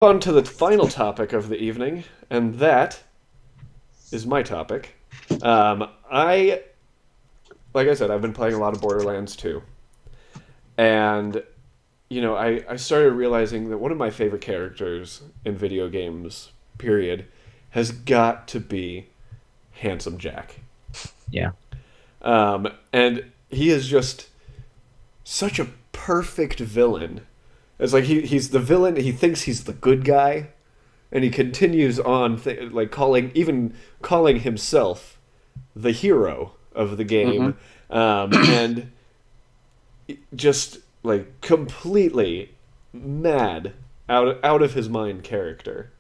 On to the final topic of the evening, and that is my topic. I, like I said, I've been playing a lot of Borderlands 2, and I started realizing that one of my favorite characters in video games, period, has got to be Handsome Jack. Yeah. And he is just such a perfect villain. It's like he's the villain. He thinks he's the good guy, and he continues on calling himself the hero of the game, and just like completely mad out of his mind character.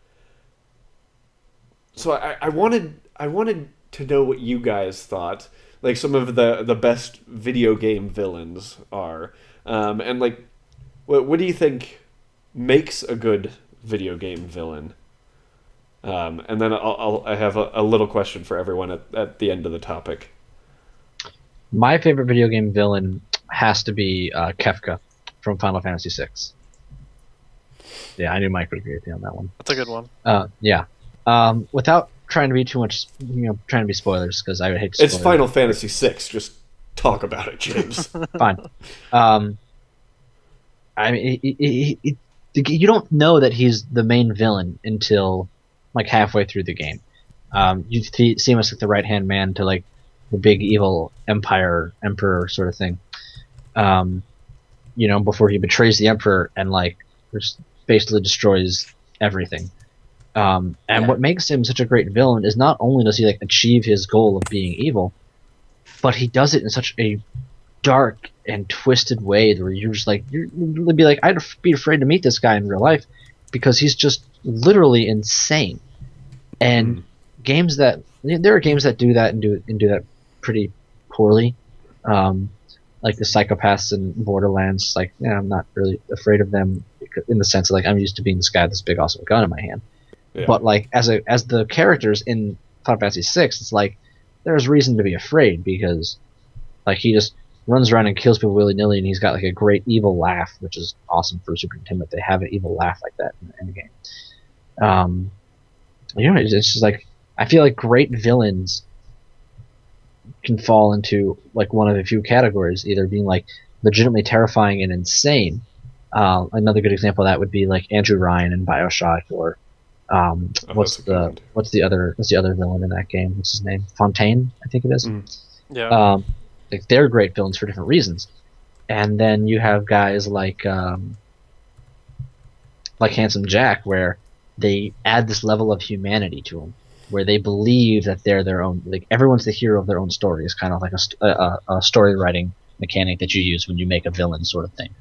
So I wanted to know what you guys thought, like some of the best video game villains are, and like. What do you think makes a good video game villain? And then I have a little question for everyone at the end of the topic. My favorite video game villain has to be Kefka from Final Fantasy VI. Yeah, I knew Mike would agree with me on that one. That's a good one. Yeah. Without trying to be too much, trying to be spoilers, because I would hate to spoil It's Final Fantasy VI. Just talk about it, James. Fine. I mean, you don't know that he's the main villain until like halfway through the game. You see him as like the right-hand man to like the big evil emperor sort of thing. Before he betrays the emperor and like just basically destroys everything. What makes him such a great villain is not only does he like achieve his goal of being evil, but he does it in such a dark and twisted way where you're just like you'd be like, I'd be afraid to meet this guy in real life because he's just literally insane. And there are games that do that and do that pretty poorly, like the psychopaths in Borderlands. Like, I'm not really afraid of them in the sense of like I'm used to being this guy with this big awesome gun in my hand. Yeah. But like as the characters in Final Fantasy VI, it's like there's reason to be afraid because like he just runs around and kills people willy-nilly, and he's got like a great evil laugh, which is awesome for Super Nintendo. They have an evil laugh like that in the game. It's just like I feel like great villains can fall into like one of a few categories, either being like legitimately terrifying and insane. Another good example of that would be like Andrew Ryan in BioShock, or what's the other villain in that game? What's his name? Fontaine, I think it is. Yeah. Like they're great villains for different reasons, and then you have guys like Handsome Jack, where they add this level of humanity to them, where they believe that they're their own. Like everyone's the hero of their own story. It's kind of like a story writing mechanic that you use when you make a villain, sort of thing.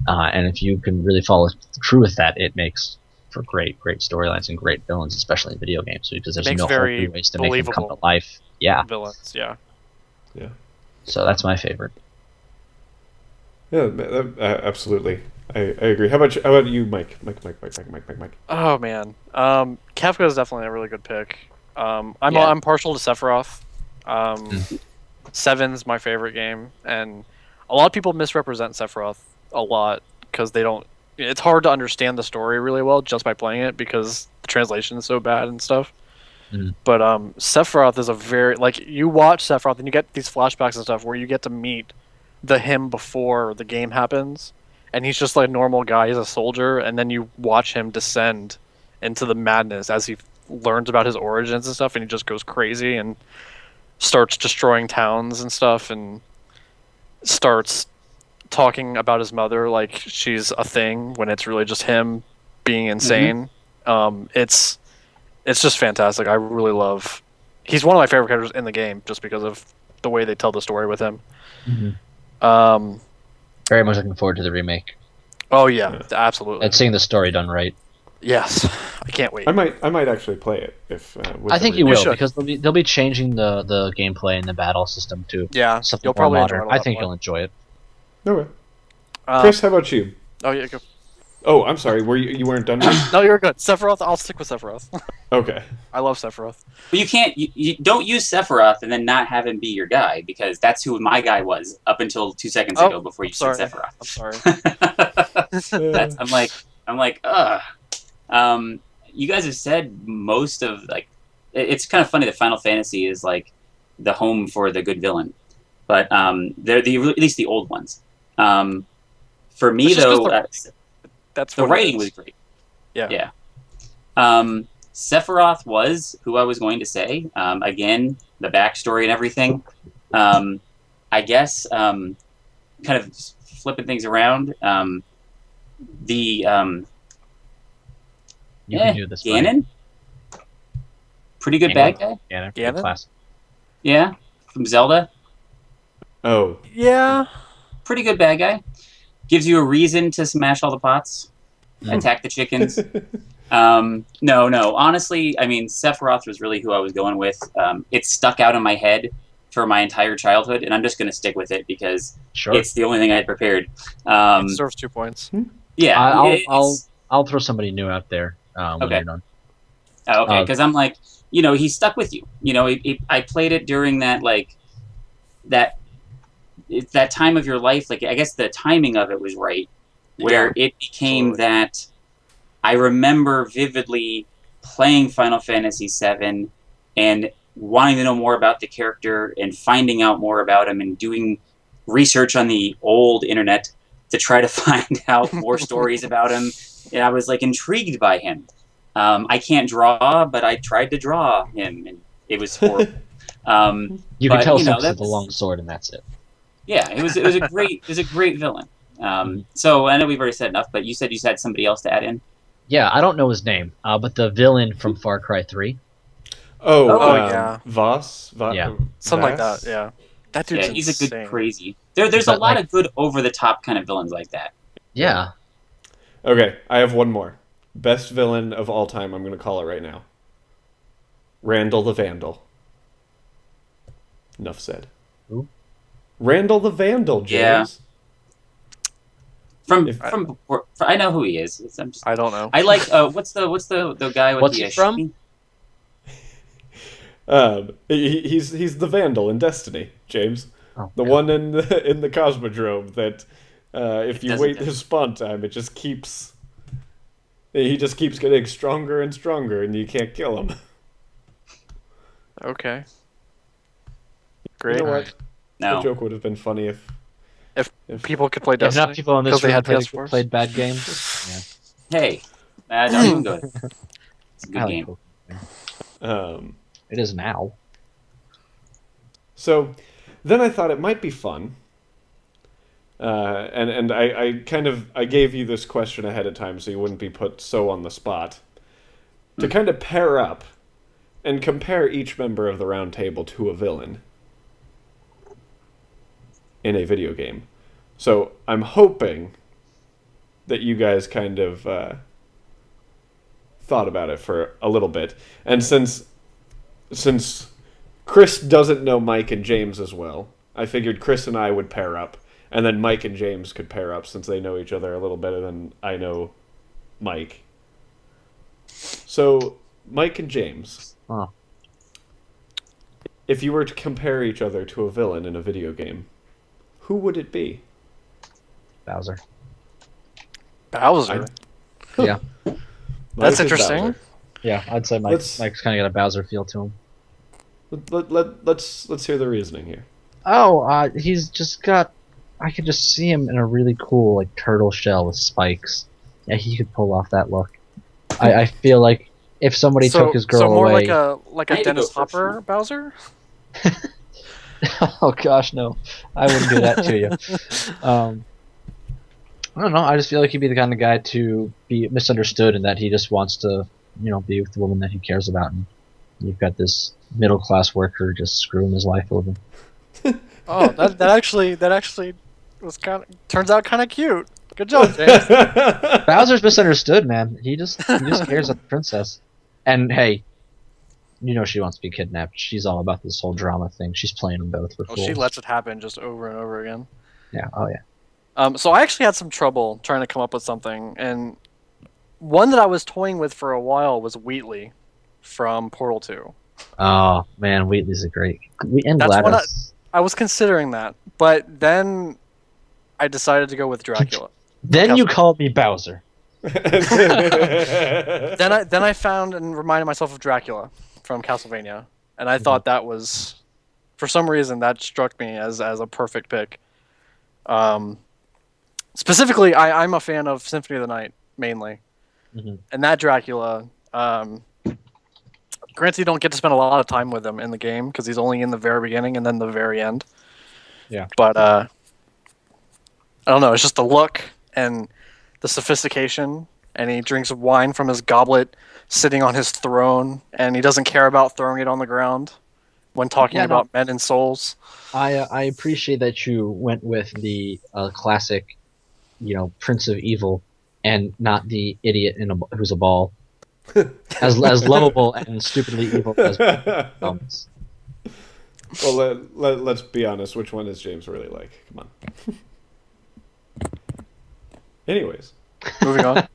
And if you can really follow through with that, it makes for great storylines and great villains, especially in video games. Because there's no ways to make them come to life. Yeah. Villains. Yeah. Yeah. So that's my favorite. Yeah, absolutely. I agree. How about you, Mike? Mike. Oh man, Kefka is definitely a really good pick. I'm partial to Sephiroth. Seven's my favorite game, and a lot of people misrepresent Sephiroth a lot because they don't. It's hard to understand the story really well just by playing it because the translation is so bad and stuff. But Sephiroth is a very you watch Sephiroth and you get these flashbacks and stuff where you get to meet him before the game happens, and he's just like a normal guy. He's a soldier, and then you watch him descend into the madness as he learns about his origins and stuff, and he just goes crazy and starts destroying towns and stuff, and starts talking about his mother like she's a thing when it's really just him being insane. It's just fantastic. I really love. He's one of my favorite characters in the game just because of the way they tell the story with him. Very much looking forward to the remake. Oh yeah, absolutely. And seeing the story done right. Yes, I can't wait. I might actually play it if. I think you will because they'll be changing the gameplay and the battle system to something you'll more probably modern. I think you'll enjoy it. Okay. Chris, how about you? Oh yeah, go. Oh, I'm sorry. You weren't done yet? No, you're good. Sephiroth. I'll stick with Sephiroth. Okay. I love Sephiroth. But you can't. You don't use Sephiroth and then not have him be your guy because that's who my guy was up until 2 seconds ago before you said Sephiroth. I'm sorry. I'm like, ugh. You guys have said most of like. It's kind of funny that Final Fantasy is like the home for the good villain, but they're at least the old ones. For me though, that's the writing was great. Yeah. Sephiroth was who I was going to say. Again, the backstory and everything. I guess kind of flipping things around. You can do this. Ganon. Pretty good bad guy. Ganon? Classic. Yeah, from Zelda. Oh. Yeah. Pretty good bad guy. Gives you a reason to smash all the pots. Attack the chickens. No. Honestly, I mean, Sephiroth was really who I was going with. It stuck out in my head for my entire childhood, and I'm just going to stick with it because it's the only thing I had prepared. It deserves 2 points. Yeah. I'll throw somebody new out there when you're done. Okay, because I'm like, he stuck with you. I played it during that that time of your life. Like, I guess the timing of it was right, where it became that. I remember vividly playing Final Fantasy VII and wanting to know more about the character and finding out more about him and doing research on the old internet to try to find out more stories about him. And I was like intrigued by him. I can't draw, but I tried to draw him, and it was horrible. You can tell Fox with the long sword, and that's it. Yeah, it was a great villain. So I know we've already said enough, but you said you had somebody else to add in. Yeah, I don't know his name, but the villain from Far Cry 3. Yeah. Voss? Yeah. Something like that, yeah. That dude's he's insane. a good crazy. There's a lot of good over-the-top kind of villains like that. Yeah. Okay, I have one more. Best villain of all time, I'm going to call it right now. Randall the Vandal. Enough said. Who? Randall the Vandal, James. I know who he is. I don't know. I like what's the guy with What's the he from? He's the Vandal in Destiny, James. The one in the Cosmodrome that if you wait his spawn time, he just keeps getting stronger and stronger, and you can't kill him. Okay. Great. You know what? No. The joke would have been funny if people could play Destiny. If enough people in this room played bad games. Yeah. Hey, don't even go there. It's a good game. It is now. So then I thought it might be fun. And I gave you this question ahead of time so you wouldn't be put so on the spot. To kind of pair up and compare each member of the round table to a villain in a video game. So I'm hoping that you guys kind of thought about it for a little bit. And since Chris doesn't know Mike and James as well, I figured Chris and I would pair up, and then Mike and James could pair up since they know each other a little better than I know Mike. So, Mike and James, if you were to compare each other to a villain in a video game, who would it be? Bowser. Yeah. That's interesting. Bowser. Yeah, I'd say Mike's kind of got a Bowser feel to him. Let's hear the reasoning here. He's just got... I could just see him in a really cool like turtle shell with spikes. Yeah, he could pull off that look. I feel like if somebody took his girl away... So more like a Dennis Hopper Bowser? Oh gosh, no. I wouldn't do that to you. I don't know, I just feel like he'd be the kind of guy to be misunderstood and that he just wants to, be with the woman that he cares about, and you've got this middle class worker just screwing his life over. Oh, that actually was turns out kind of cute. Good job, James. Bowser's misunderstood, man. He just cares about the princess. And hey, she wants to be kidnapped. She's all about this whole drama thing. She's playing them both for fools. She lets it happen just over and over again. Yeah. Oh yeah. So I actually had some trouble trying to come up with something, and one that I was toying with for a while was Wheatley from Portal 2. Oh man, Wheatley's a great. And Gladys. I was considering that, but then I decided to go with Dracula. Then you called me Bowser. Then I found and reminded myself of Dracula from Castlevania, and I thought that was, for some reason, that struck me as a perfect pick. Specifically, I'm a fan of Symphony of the Night mainly, and that Dracula. Granted, you don't get to spend a lot of time with him in the game because he's only in the very beginning and then the very end. Yeah. But I don't know. It's just the look and the sophistication, and he drinks wine from his goblet, sitting on his throne, and he doesn't care about throwing it on the ground when talking about men and souls. I appreciate that you went with the classic, Prince of Evil, and not the idiot who's a ball. as lovable and stupidly evil as films. Well, let's be honest. Which one does James really like? Come on. Anyways, moving on.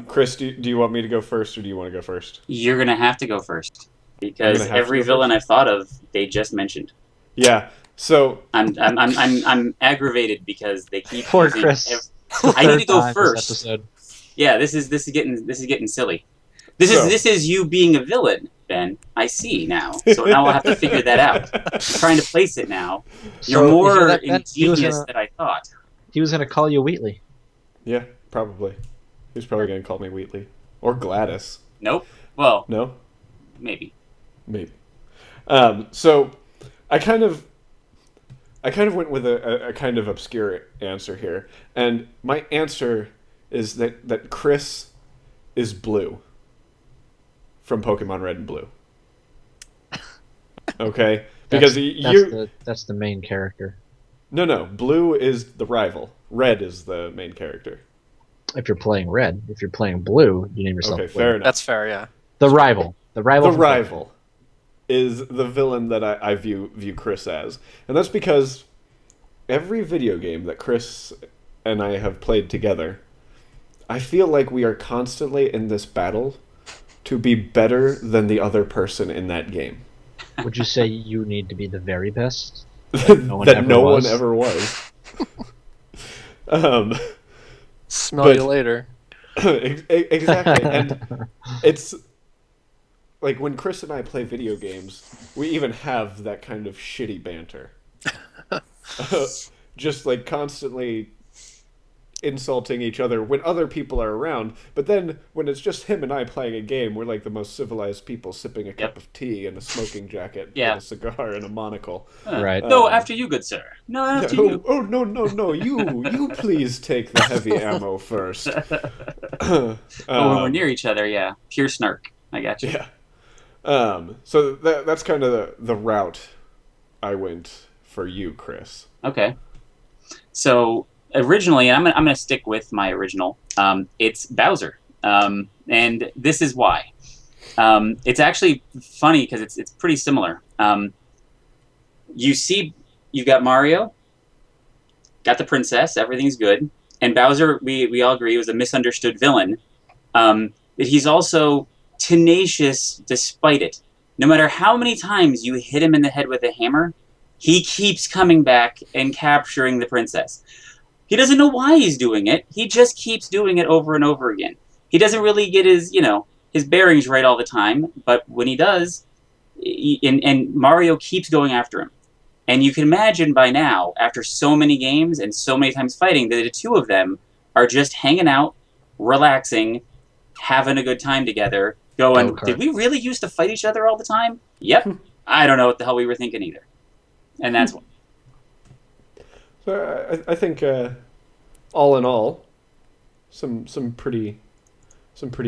Chris, do you want me to go first, or do you want to go first? You're gonna have to go first because every villain I've thought of, they just mentioned. Yeah. So I'm aggravated because they keep. Poor Chris. I need to go first. Yeah, this is getting silly. This is you being a villain, Ben. I see now. So now I'll have to figure that out. I'm trying to place it now. You're more ingenious than I thought. He was gonna call you Wheatley. Yeah, probably. He's probably gonna call me Wheatley or Gladys. Nope. Well. No. Maybe. So I kind of went with a kind of obscure answer here, and my answer is that Chris is blue from Pokemon Red and Blue. Okay, because that's the main character. No, Blue is the rival. Red is the main character. If you're playing Red, if you're playing Blue, you name yourself. Okay, Blue. fair enough. That's fair, yeah. The rival is the villain that I view Chris as, and that's because every video game that Chris and I have played together, I feel like we are constantly in this battle to be better than the other person in that game. Would you say you need to be the very best? That no one ever was. Smell you later. Exactly. And it's like when Chris and I play video games, we even have that kind of shitty banter. Just like constantly insulting each other when other people are around, but then when it's just him and I playing a game, we're like the most civilized people sipping a cup of tea and a smoking jacket and a cigar and a monocle. Right. No, after you, good sir. No, after you. Oh, no. You please take the heavy ammo first. When we're near each other, yeah. Pure snark. I got you. Yeah. So that's kind of the route I went for you, Chris. Okay. So originally, and I'm going to stick with my original. It's Bowser, and this is why. It's actually funny because it's pretty similar. You've got Mario, got the princess, everything's good, and Bowser. We all agree was a misunderstood villain. He's also tenacious despite it. No matter how many times you hit him in the head with a hammer, he keeps coming back and capturing the princess. He doesn't know why he's doing it. He just keeps doing it over and over again. He doesn't really get his bearings right all the time, but when he does, and Mario keeps going after him. And you can imagine by now, after so many games and so many times fighting, that the two of them are just hanging out, relaxing, having a good time together, going, did we really used to fight each other all the time? Yep. I don't know what the hell we were thinking either. And that's what. So I think, all in all, some pretty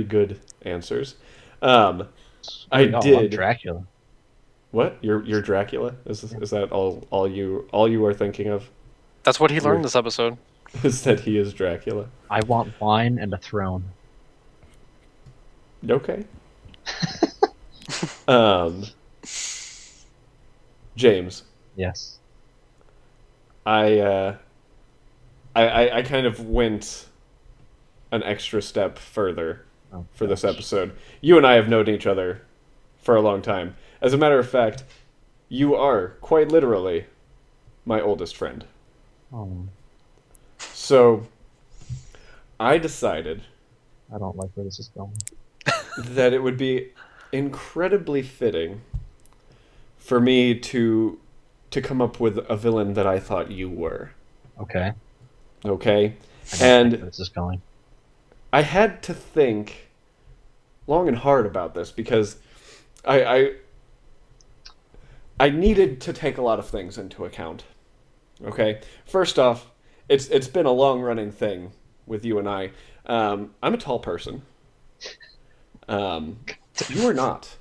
good answers. I did Dracula. What? You're Dracula? Is that all you are thinking of? That's what he learned this episode. Is that he is Dracula? I want wine and a throne. Okay. James. Yes. I kind of went an extra step further for this episode. You and I have known each other for a long time. As a matter of fact, you are quite literally my oldest friend. Oh. So I decided I don't like where this is going. that it would be incredibly fitting for me to come up with a villain that I thought you were. Okay. Okay? I don't like And where this is going. I had to think long and hard about this because I needed to take a lot of things into account. Okay? First off, it's been a long-running thing with you and I. I'm a tall person. You are not.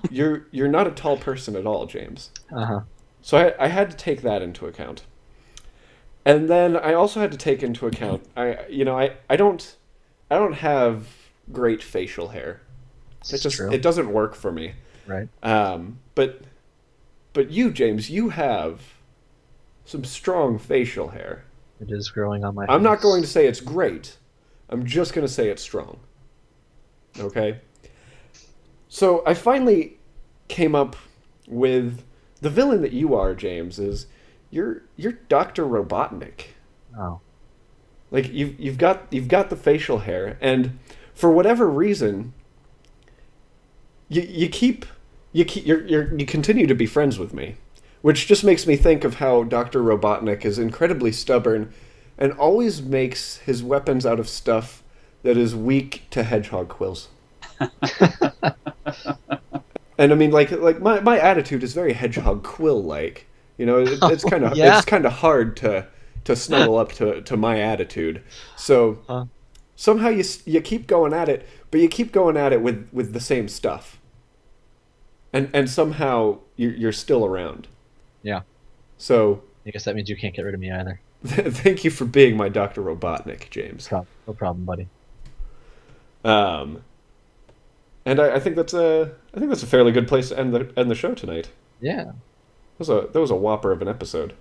You're not a tall person at all, James. Uh-huh. So I had to take that into account. And then I also had to take into account I don't have great facial hair. This is true. It doesn't work for me. Right. But you, James, you have some strong facial hair. It is growing on my I'm not face. going to say it's great. I'm just going to say it's strong. Okay? So I finally came up with the villain that you are, James, is you're Dr. Robotnik. Oh. Like you've got the facial hair, and for whatever reason you continue to be friends with me, which just makes me think of how Dr. Robotnik is incredibly stubborn and always makes his weapons out of stuff that is weak to hedgehog quills. And I mean, like my attitude is very hedgehog quill like. You know, it's kind of Yeah. it's kind of hard to snuggle up to my attitude. So somehow you keep going at it, but you keep going at it with the same stuff. And somehow you're still around. Yeah. So I guess that means you can't get rid of me either. thank you for being my Dr. Robotnik, James. No problem, buddy. And I think that's a fairly good place to end the show tonight. Yeah. That was a whopper of an episode.